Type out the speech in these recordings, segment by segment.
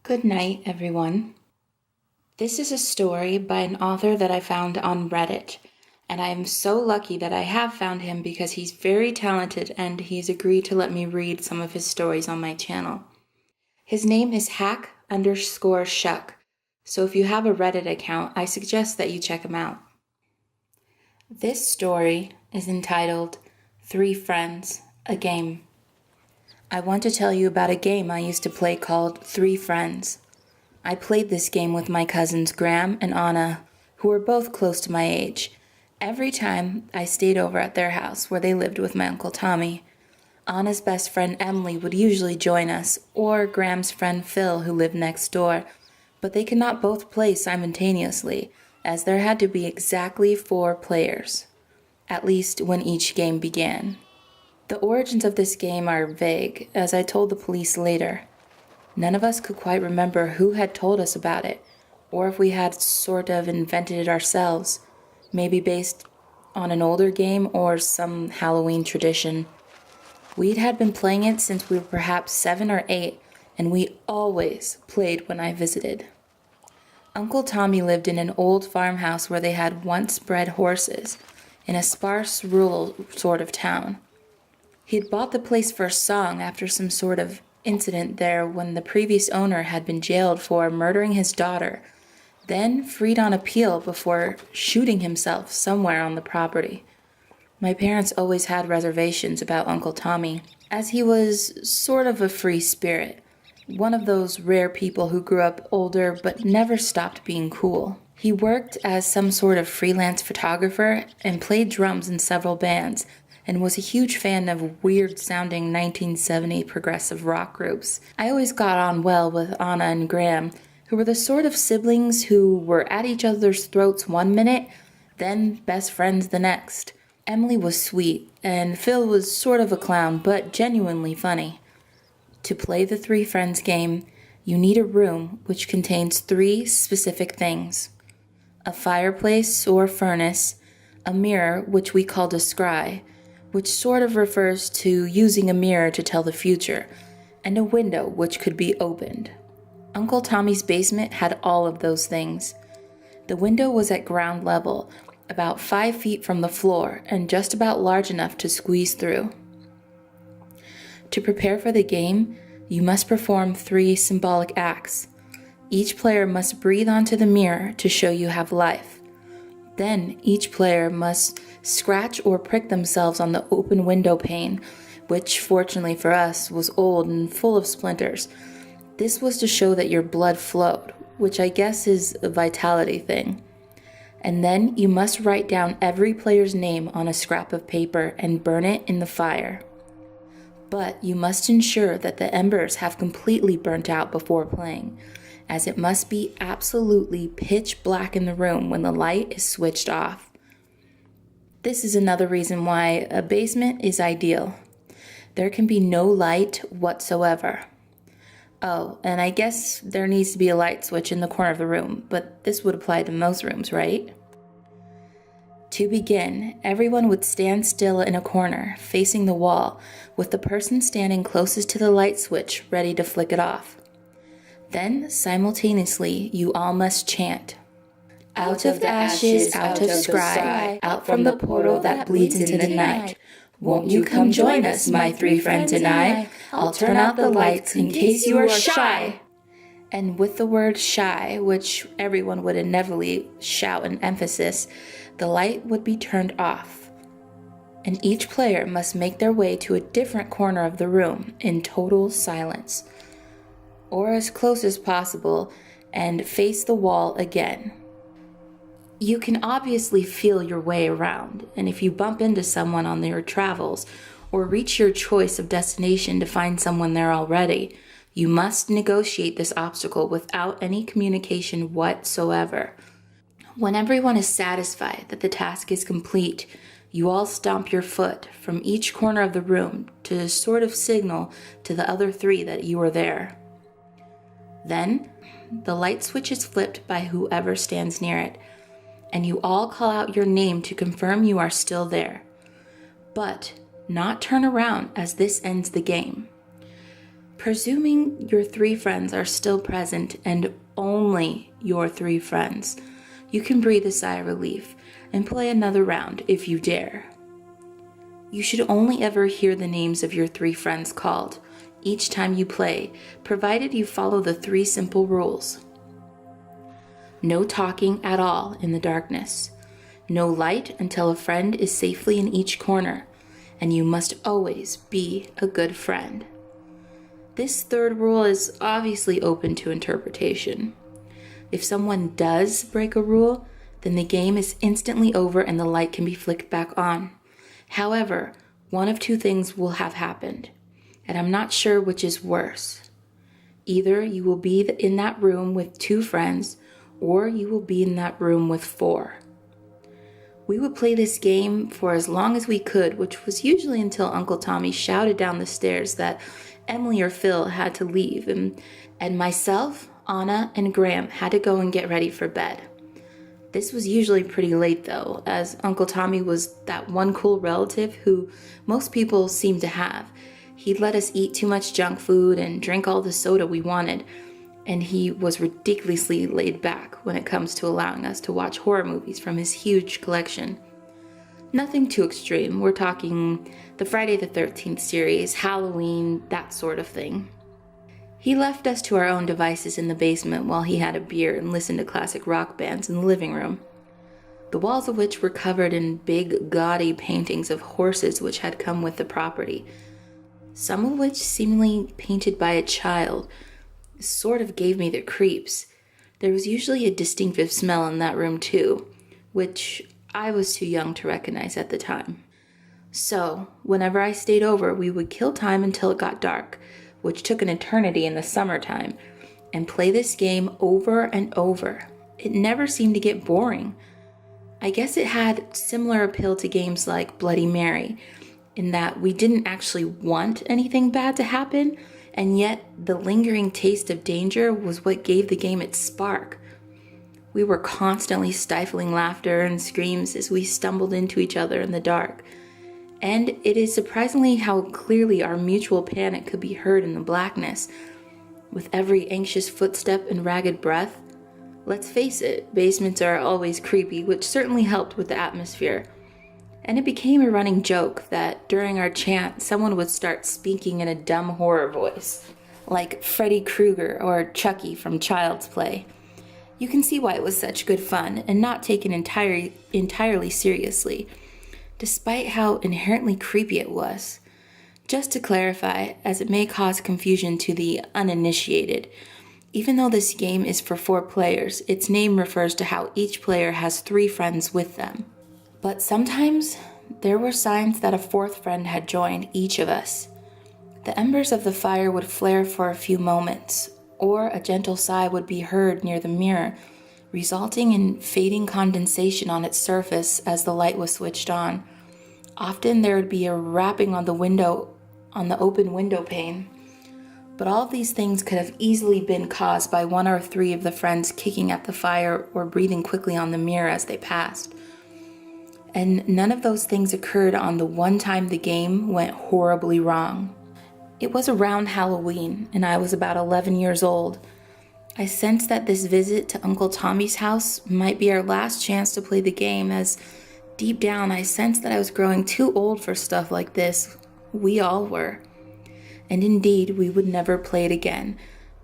Good night, everyone. This is a story by an author that I found on Reddit, and I am so lucky that I have found him because he's very talented and he's agreed to let me read some of his stories on my channel. His name is Hack_Shuck, so if you have a Reddit account, I suggest that you check him out. This story is entitled 3 Friends, a Game. I want to tell you about a game I used to play called 3 Friends. I played this game with my cousins Graham and Anna, who were both close to my age. Every time I stayed over at their house where they lived with my Uncle Tommy. Anna's best friend Emily would usually join us, or Graham's friend Phil, who lived next door, but they could not both play simultaneously, as there had to be exactly 4 players, at least when each game began. The origins of this game are vague, as I told the police later. None of us could quite remember who had told us about it, or if we had sort of invented it ourselves, maybe based on an older game or some Halloween tradition. We had been playing it since we were perhaps 7 or 8, and we always played when I visited. Uncle Tommy lived in an old farmhouse where they had once bred horses, in a sparse, rural sort of town. He had bought the place for a song after some sort of incident there when the previous owner had been jailed for murdering his daughter, then freed on appeal before shooting himself somewhere on the property. My parents always had reservations about Uncle Tommy, as he was sort of a free spirit, one of those rare people who grew up older but never stopped being cool. He worked as some sort of freelance photographer and played drums in several bands, and was a huge fan of weird-sounding 1970 progressive rock groups. I always got on well with Anna and Graham, who were the sort of siblings who were at each other's throats one minute, then best friends the next. Emily was sweet, and Phil was sort of a clown, but genuinely funny. To play the 3 Friends game, you need a room which contains 3 specific things: a fireplace or furnace, a mirror which we called a scry, which sort of refers to using a mirror to tell the future, and a window which could be opened. Uncle Tommy's basement had all of those things. The window was at ground level, about 5 feet from the floor, and just about large enough to squeeze through. To prepare for the game, you must perform 3 symbolic acts. Each player must breathe onto the mirror to show you have life. Then each player must scratch or prick themselves on the open window pane, which fortunately for us was old and full of splinters. This was to show that your blood flowed, which I guess is a vitality thing. And then you must write down every player's name on a scrap of paper and burn it in the fire. But you must ensure that the embers have completely burnt out before playing, as it must be absolutely pitch black in the room when the light is switched off. This is another reason why a basement is ideal. There can be no light whatsoever. Oh, and I guess there needs to be a light switch in the corner of the room, but this would apply to most rooms, right? To begin, everyone would stand still in a corner, facing the wall, with the person standing closest to the light switch ready to flick it off. Then, simultaneously, you all must chant, "Out of the ashes, out of scry, out from the portal that bleeds into the night. Won't you come join us, my 3 friends and I? I'll turn out the lights in case you are shy." And with the word shy, which everyone would inevitably shout in emphasis, the light would be turned off. And each player must make their way to a different corner of the room in total silence, or as close as possible, and face the wall again. You can obviously feel your way around, and if you bump into someone on your travels, or reach your choice of destination to find someone there already, you must negotiate this obstacle without any communication whatsoever. When everyone is satisfied that the task is complete, you all stomp your foot from each corner of the room to sort of signal to the other 3 that you are there. Then, the light switch is flipped by whoever stands near it, and you all call out your name to confirm you are still there. But not turn around, as this ends the game. Presuming your 3 friends are still present and only your 3 friends, you can breathe a sigh of relief and play another round if you dare. You should only ever hear the names of your 3 friends called each time you play, provided you follow the 3 simple rules. No talking at all in the darkness. No light until a friend is safely in each corner, and you must always be a good friend. This third rule is obviously open to interpretation. If someone does break a rule, then the game is instantly over and the light can be flicked back on. However, one of 2 things will have happened, and I'm not sure which is worse. Either you will be in that room with 2 friends, or you will be in that room with 4. We would play this game for as long as we could, which was usually until Uncle Tommy shouted down the stairs that Emily or Phil had to leave, and myself, Anna, and Graham had to go and get ready for bed. This was usually pretty late though, as Uncle Tommy was that one cool relative who most people seem to have. He'd let us eat too much junk food and drink all the soda we wanted, and he was ridiculously laid back when it comes to allowing us to watch horror movies from his huge collection. Nothing too extreme. We're talking the Friday the 13th series, Halloween, that sort of thing. He left us to our own devices in the basement while he had a beer and listened to classic rock bands in the living room, the walls of which were covered in big, gaudy paintings of horses which had come with the property, some of which seemingly painted by a child. Sort of gave me the creeps. There was usually a distinctive smell in that room too, which I was too young to recognize at the time. So, whenever I stayed over, we would kill time until it got dark, which took an eternity in the summertime, and play this game over and over. It never seemed to get boring. I guess it had similar appeal to games like Bloody Mary, in that we didn't actually want anything bad to happen, and yet the lingering taste of danger was what gave the game its spark. We were constantly stifling laughter and screams as we stumbled into each other in the dark. And it is surprisingly how clearly our mutual panic could be heard in the blackness, with every anxious footstep and ragged breath. Let's face it, basements are always creepy, which certainly helped with the atmosphere. And it became a running joke that during our chant, someone would start speaking in a dumb horror voice, like Freddy Krueger or Chucky from Child's Play. You can see why it was such good fun and not taken entirely seriously, despite how inherently creepy it was. Just to clarify, as it may cause confusion to the uninitiated, even though this game is for 4 players, its name refers to how each player has 3 friends with them. But sometimes there were signs that a 4th friend had joined each of us. The embers of the fire would flare for a few moments, or a gentle sigh would be heard near the mirror, resulting in fading condensation on its surface as the light was switched on. Often there would be a rapping on the open window pane. But all of these things could have easily been caused by 1 or 3 of the friends kicking at the fire or breathing quickly on the mirror as they passed. And none of those things occurred on the one time the game went horribly wrong. It was around Halloween, and I was about 11 years old. I sensed that this visit to Uncle Tommy's house might be our last chance to play the game, as deep down I sensed that I was growing too old for stuff like this. We all were. And indeed, we would never play it again,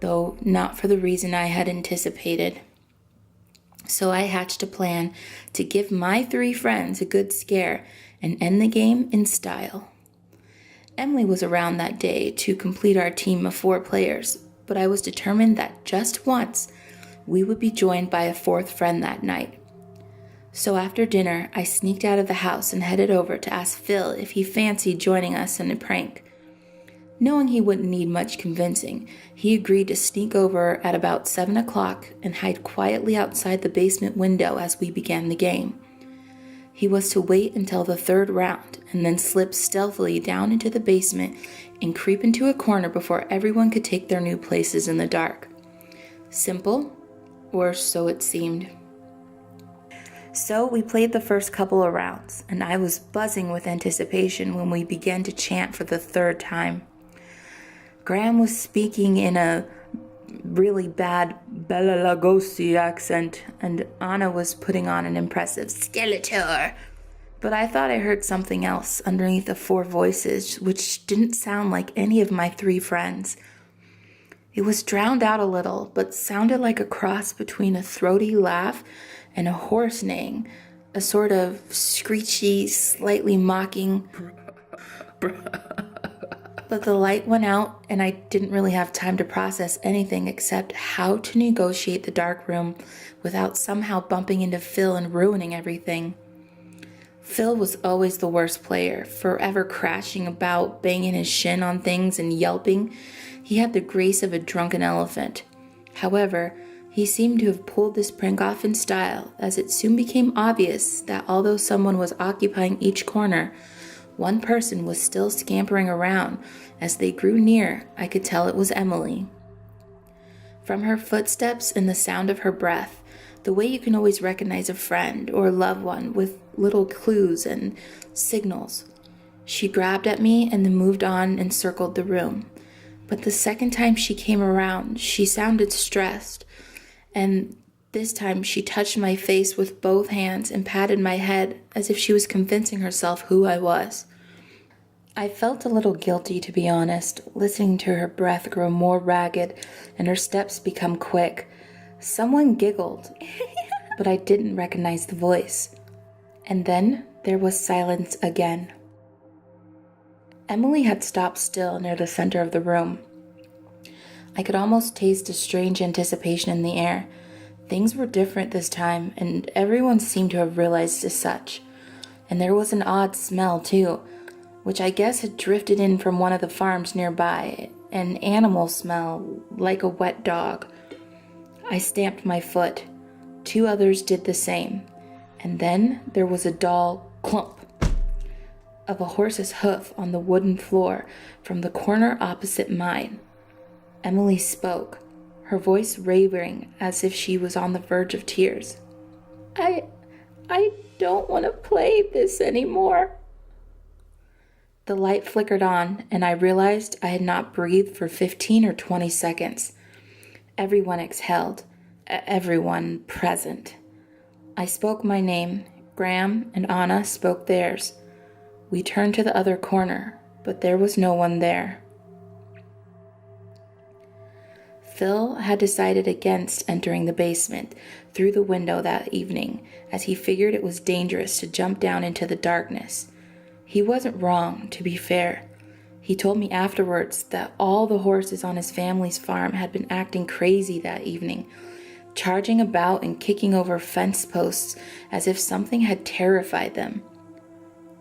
though not for the reason I had anticipated. So I hatched a plan to give my 3 friends a good scare and end the game in style. Emily was around that day to complete our team of 4 players, but I was determined that just once we would be joined by a 4th friend that night. So after dinner, I sneaked out of the house and headed over to ask Phil if he fancied joining us in a prank. Knowing he wouldn't need much convincing, he agreed to sneak over at about 7 o'clock and hide quietly outside the basement window as we began the game. He was to wait until the 3rd round and then slip stealthily down into the basement and creep into a corner before everyone could take their new places in the dark. Simple, or so it seemed. So we played the first couple of rounds, and I was buzzing with anticipation when we began to chant for the 3rd time. Graham was speaking in a really bad Bela Lugosi accent, and Anna was putting on an impressive Skeletor. But I thought I heard something else underneath the four voices, which didn't sound like any of my three friends. It was drowned out a little, but sounded like a cross between a throaty laugh and a horse neighing, a sort of screechy, slightly mocking. But the light went out, and I didn't really have time to process anything except how to negotiate the dark room without somehow bumping into Phil and ruining everything. Phil was always the worst player, forever crashing about, banging his shin on things and yelping. He had the grace of a drunken elephant. However, he seemed to have pulled this prank off in style, as it soon became obvious that although someone was occupying each corner, one person was still scampering around. As they grew near, I could tell it was Emily. From her footsteps and the sound of her breath, the way you can always recognize a friend or a loved one with little clues and signals, she grabbed at me and then moved on and circled the room. But the second time she came around, she sounded stressed, and this time she touched my face with both hands and patted my head as if she was convincing herself who I was. I felt a little guilty, to be honest, listening to her breath grow more ragged and her steps become quick. Someone giggled, but I didn't recognize the voice. And then there was silence again. Emily had stopped still near the center of the room. I could almost taste a strange anticipation in the air. Things were different this time, and everyone seemed to have realized as such. And there was an odd smell, too, which I guess had drifted in from one of the farms nearby, an animal smell, like a wet dog. I stamped my foot. Two others did the same. And then there was a dull clump of a horse's hoof on the wooden floor from the corner opposite mine. Emily spoke, her voice wavering as if she was on the verge of tears. I don't want to play this anymore. The light flickered on, and I realized I had not breathed for 15 or 20 seconds. Everyone exhaled, everyone present. I spoke my name. Graham and Anna spoke theirs. We turned to the other corner, but there was no one there. Phil had decided against entering the basement through the window that evening, as he figured it was dangerous to jump down into the darkness. He wasn't wrong, to be fair. He told me afterwards that all the horses on his family's farm had been acting crazy that evening, charging about and kicking over fence posts as if something had terrified them.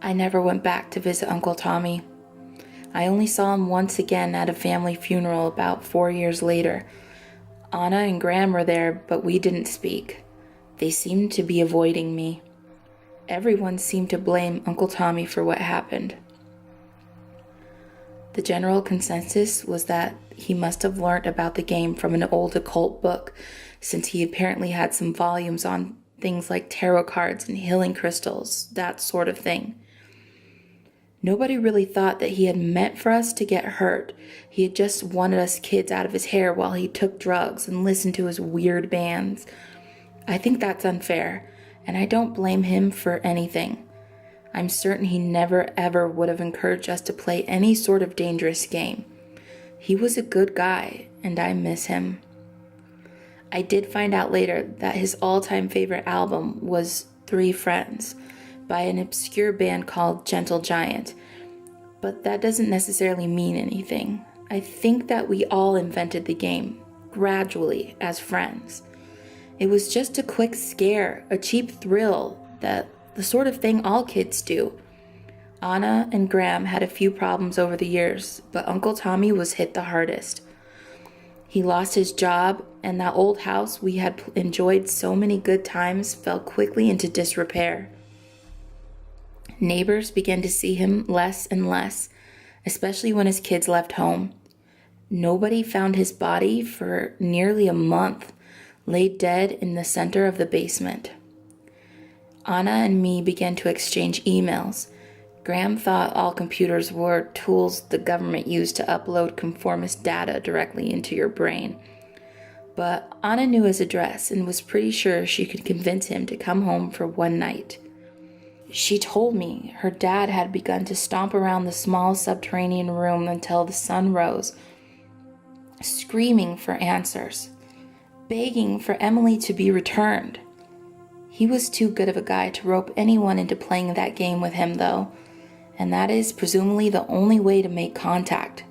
I never went back to visit Uncle Tommy. I only saw him once again at a family funeral about 4 years later. Anna and Graham were there, but we didn't speak. They seemed to be avoiding me. Everyone seemed to blame Uncle Tommy for what happened. The general consensus was that he must have learned about the game from an old occult book, since he apparently had some volumes on things like tarot cards and healing crystals, that sort of thing. Nobody really thought that he had meant for us to get hurt. He had just wanted us kids out of his hair while he took drugs and listened to his weird bands. I think that's unfair, and I don't blame him for anything. I'm certain he never ever would have encouraged us to play any sort of dangerous game. He was a good guy, and I miss him. I did find out later that his all-time favorite album was 3 Friends, by an obscure band called Gentle Giant, but that doesn't necessarily mean anything. I think that we all invented the game, gradually, as friends. It was just a quick scare, a cheap thrill, the sort of thing all kids do. Anna and Graham had a few problems over the years, but Uncle Tommy was hit the hardest. He lost his job, and that old house we had enjoyed so many good times fell quickly into disrepair. Neighbors began to see him less and less, especially when his kids left home. Nobody found his body for nearly a month, laid dead in the center of the basement. Anna and me began to exchange emails. Graham thought all computers were tools the government used to upload conformist data directly into your brain. But Anna knew his address and was pretty sure she could convince him to come home for one night. She told me her dad had begun to stomp around the small subterranean room until the sun rose, screaming for answers, begging for Emily to be returned. He was too good of a guy to rope anyone into playing that game with him, though, and that is presumably the only way to make contact.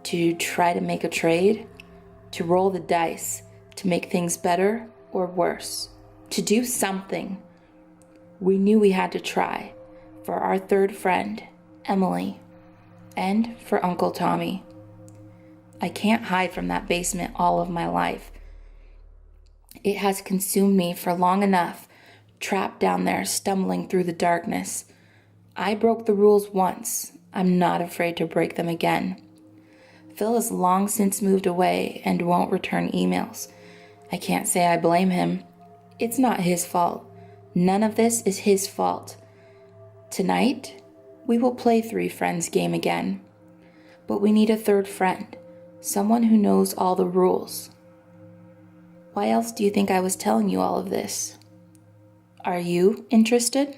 To try to make a trade, to roll the dice, to make things better or worse, to do something. We knew we had to try, for our third friend, Emily, and for Uncle Tommy. I can't hide from that basement all of my life. It has consumed me for long enough, trapped down there, stumbling through the darkness. I broke the rules once. I'm not afraid to break them again. Phil has long since moved away and won't return emails. I can't say I blame him. It's not his fault. None of this is his fault. Tonight, we will play Three Friends game again. But we need a third friend, someone who knows all the rules. Why else do you think I was telling you all of this? Are you interested?